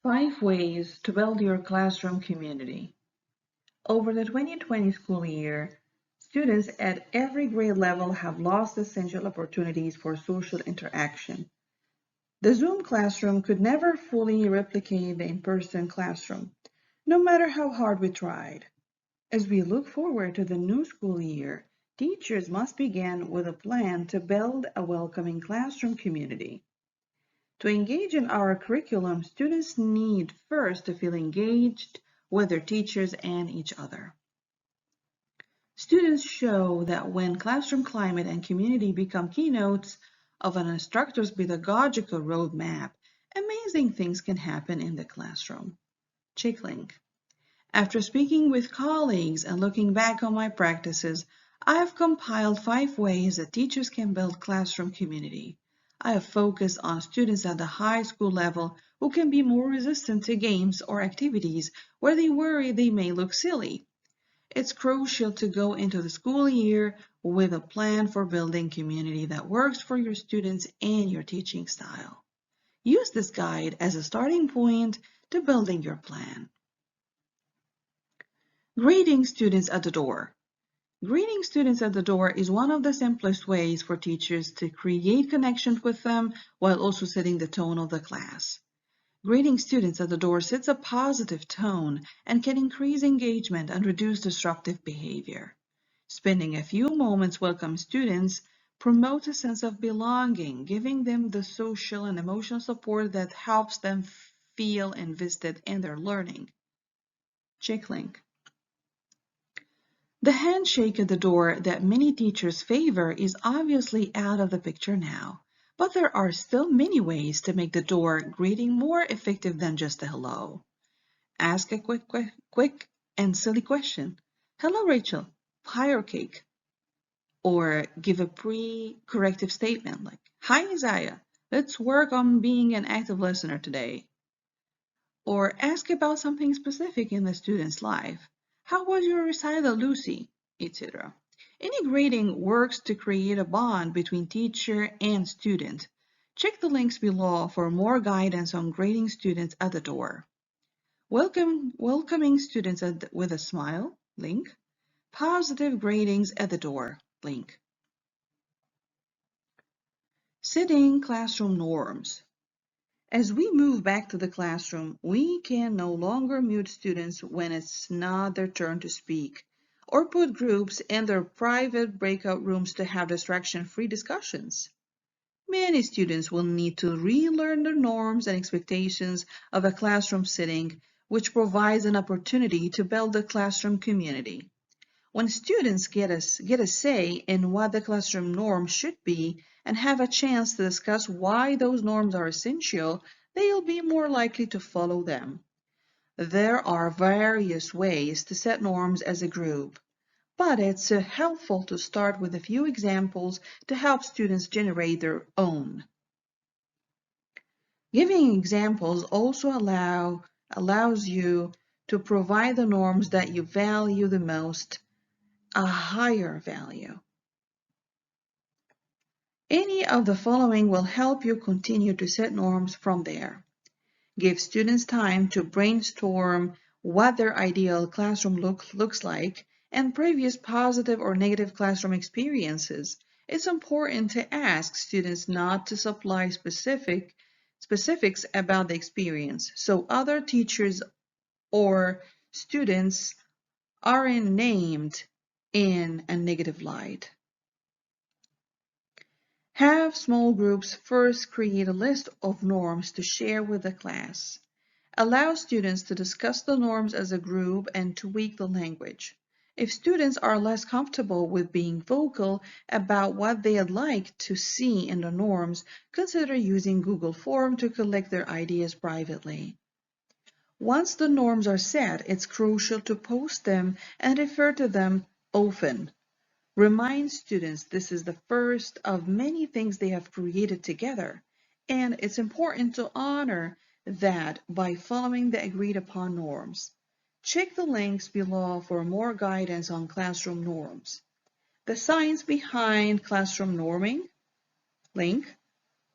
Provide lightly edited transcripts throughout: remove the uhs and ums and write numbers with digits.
5 ways to build your classroom community. Over the 2020 school year, students at every grade level have lost essential opportunities for social interaction. The Zoom classroom could never fully replicate the in-person classroom, no matter how hard we tried. As we look forward to the new school year, teachers must begin with a plan to build a welcoming classroom community. To engage in our curriculum, students need first to feel engaged with their teachers and each other. Students show that when classroom climate and community become keynotes of an instructor's pedagogical roadmap, amazing things can happen in the classroom. Chickling. After speaking with colleagues and looking back on my practices, I have compiled 5 ways that teachers can build classroom community. I have focused on students at the high school level who can be more resistant to games or activities where they worry they may look silly. It's crucial to go into the school year with a plan for building community that works for your students and your teaching style. Use this guide as a starting point to building your plan. Greeting students at the door. Greeting students at the door is one of the simplest ways for teachers to create connections with them while also setting the tone of the class. Greeting students at the door sets a positive tone and can increase engagement and reduce disruptive behavior. Spending a few moments welcoming students promotes a sense of belonging, giving them the social and emotional support that helps them feel invested in their learning. Checklink. The handshake at the door that many teachers favor is obviously out of the picture now, but there are still many ways to make the door greeting more effective than just a hello. Ask a quick and silly question. Hello, Rachel. Pie or cake? Or give a pre-corrective statement like, Hi, Isaiah. Let's work on being an active listener today. Or ask about something specific in the student's life. How was your recital, Lucy? Etc. Any grading works to create a bond between teacher and student. Check the links below for more guidance on grading students at the door. Welcoming students with a smile, link. Positive gradings at the door, link. Setting classroom norms. As we move back to the classroom, we can no longer mute students when it's not their turn to speak, or put groups in their private breakout rooms to have distraction-free discussions. Many students will need to relearn the norms and expectations of a classroom setting, which provides an opportunity to build a classroom community. When students get a say in what the classroom norms should be and have a chance to discuss why those norms are essential, they'll be more likely to follow them. There are various ways to set norms as a group, but it's helpful to start with a few examples to help students generate their own. Giving examples also allows you to provide the norms that you value the most a higher value. Any of the following will help you continue to set norms from there. Give students time to brainstorm what their ideal classroom looks like and previous positive or negative classroom experiences. It's important to ask students not to supply specifics about the experience so other teachers or students aren't named in a negative light. Have small groups first create a list of norms to share with the class. Allow students to discuss the norms as a group and tweak the language. If students are less comfortable with being vocal about what they'd like to see in the norms, consider using Google Form to collect their ideas privately. Once the norms are set, it's crucial to post them and refer to them often. Remind students this is the first of many things they have created together, and it's important to honor that by following the agreed upon norms. Check the links below for more guidance on classroom norms. The science behind classroom norming, link.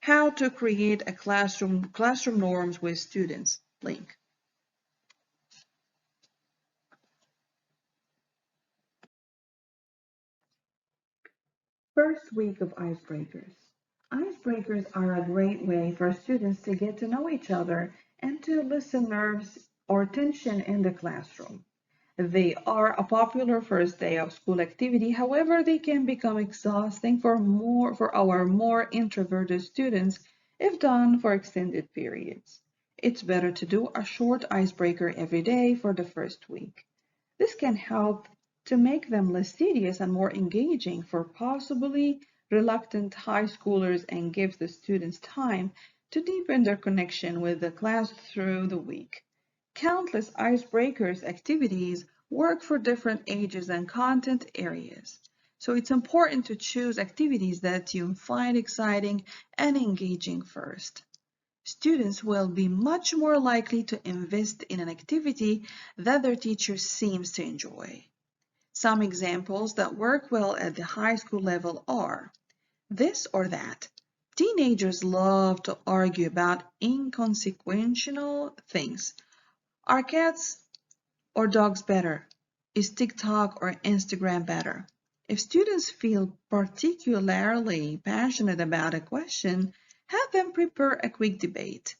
How to create a classroom norms with students, link. First week of icebreakers. Icebreakers are a great way for students to get to know each other and to loosen nerves or tension in the classroom. They are a popular first day of school activity. However, they can become exhausting for our more introverted students if done for extended periods. It's better to do a short icebreaker every day for the first week. This can help to make them less tedious and more engaging for possibly reluctant high schoolers and give the students time to deepen their connection with the class through the week. Countless icebreakers activities work for different ages and content areas. So it's important to choose activities that you find exciting and engaging first. Students will be much more likely to invest in an activity that their teacher seems to enjoy. Some examples that work well at the high school level are this or that. Teenagers love to argue about inconsequential things. Are cats or dogs better? Is TikTok or Instagram better? If students feel particularly passionate about a question, have them prepare a quick debate.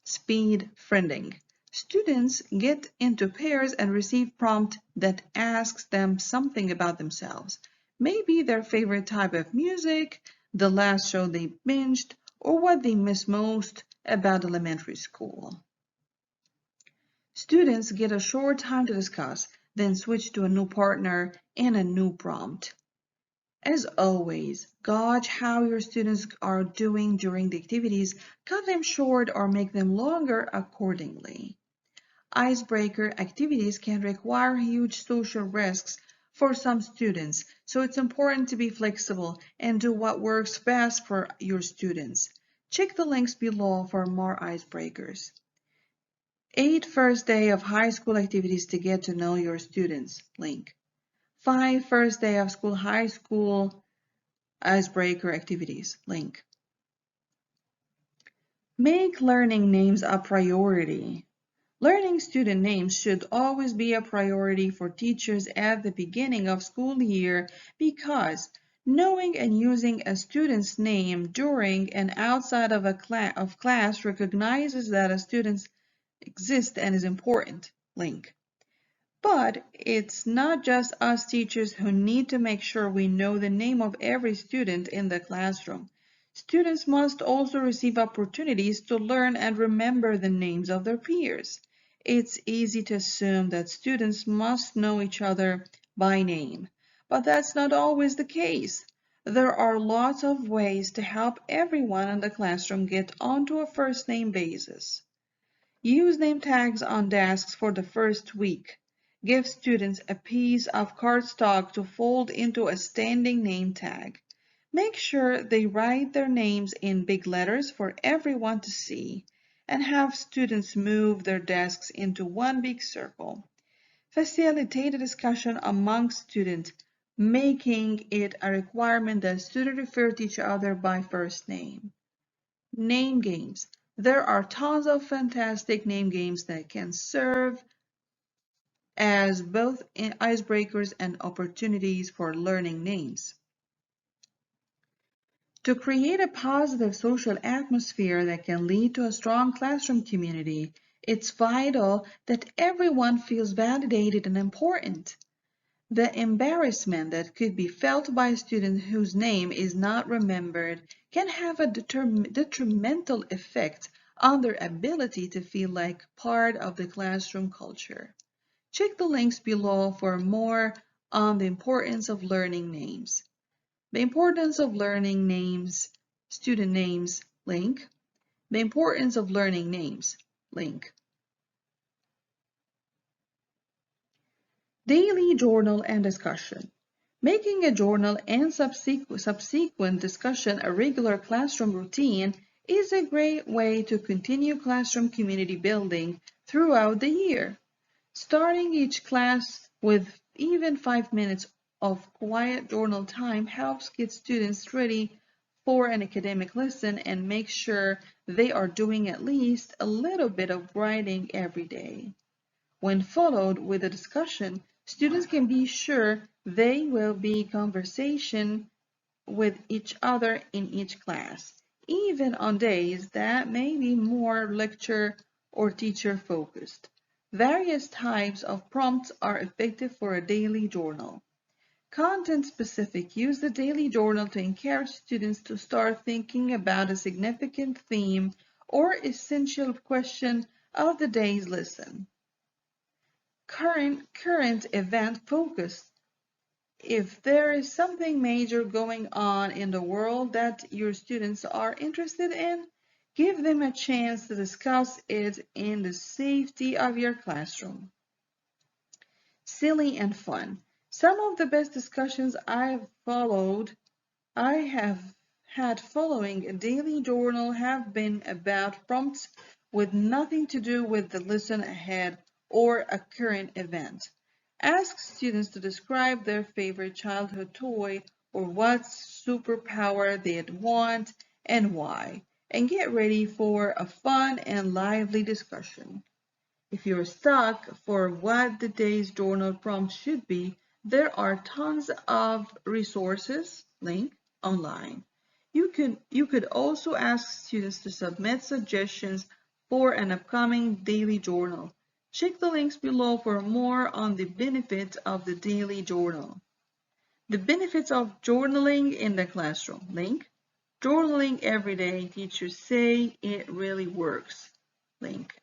Speed friending. Students get into pairs and receive prompt that asks them something about themselves. Maybe their favorite type of music, the last show they binged, or what they miss most about elementary school. Students get a short time to discuss, then switch to a new partner and a new prompt. As always, gauge how your students are doing during the activities, cut them short or make them longer accordingly. Icebreaker activities can require huge social risks for some students, so it's important to be flexible and do what works best for your students. Check the links below for more icebreakers. 8 first day of high school activities to get to know your students link. 5 first day of school high school icebreaker activities link. Make learning names a priority. Learning student names should always be a priority for teachers at the beginning of school year because knowing and using a student's name during and outside of class recognizes that a student exists and is important. Link. But it's not just us teachers who need to make sure we know the name of every student in the classroom. Students must also receive opportunities to learn and remember the names of their peers. It's easy to assume that students must know each other by name, but that's not always the case. There are lots of ways to help everyone in the classroom get onto a first name basis. Use name tags on desks for the first week. Give students a piece of cardstock to fold into a standing name tag. Make sure they write their names in big letters for everyone to see, and have students move their desks into one big circle. Facilitate a discussion among students, making it a requirement that students refer to each other by first name. Name games. There are tons of fantastic name games that can serve as both icebreakers and opportunities for learning names. To create a positive social atmosphere that can lead to a strong classroom community, it's vital that everyone feels validated and important. The embarrassment that could be felt by a student whose name is not remembered can have a detrimental effect on their ability to feel like part of the classroom culture. Check the links below for more on the importance of learning names. The importance of learning names, student names, link. The importance of learning names, link. Daily journal and discussion. Making a journal and subsequent discussion a regular classroom routine is a great way to continue classroom community building throughout the year. Starting each class with even 5 minutes of quiet journal time helps get students ready for an academic lesson and make sure they are doing at least a little bit of writing every day. When followed with a discussion, students can be sure they will be conversation with each other in each class, even on days that may be more lecture or teacher focused. Various types of prompts are effective for a daily journal. Content specific: use the daily journal to encourage students to start thinking about a significant theme or essential question of the day's lesson. Current event focused: if there is something major going on in the world that your students are interested in, give them a chance to discuss it in the safety of your classroom. Silly and fun: some of the best discussions I have had following a daily journal have been about prompts with nothing to do with the lesson ahead or a current event. Ask students to describe their favorite childhood toy or what superpower they'd want and why, and get ready for a fun and lively discussion. If you're stuck for what the day's journal prompt should be, there are tons of resources link online. You could also ask students to submit suggestions for an upcoming daily journal. Check the links below for more on the benefits of the daily journal. The benefits of journaling in the classroom link. Journaling every day, teachers say it really works link.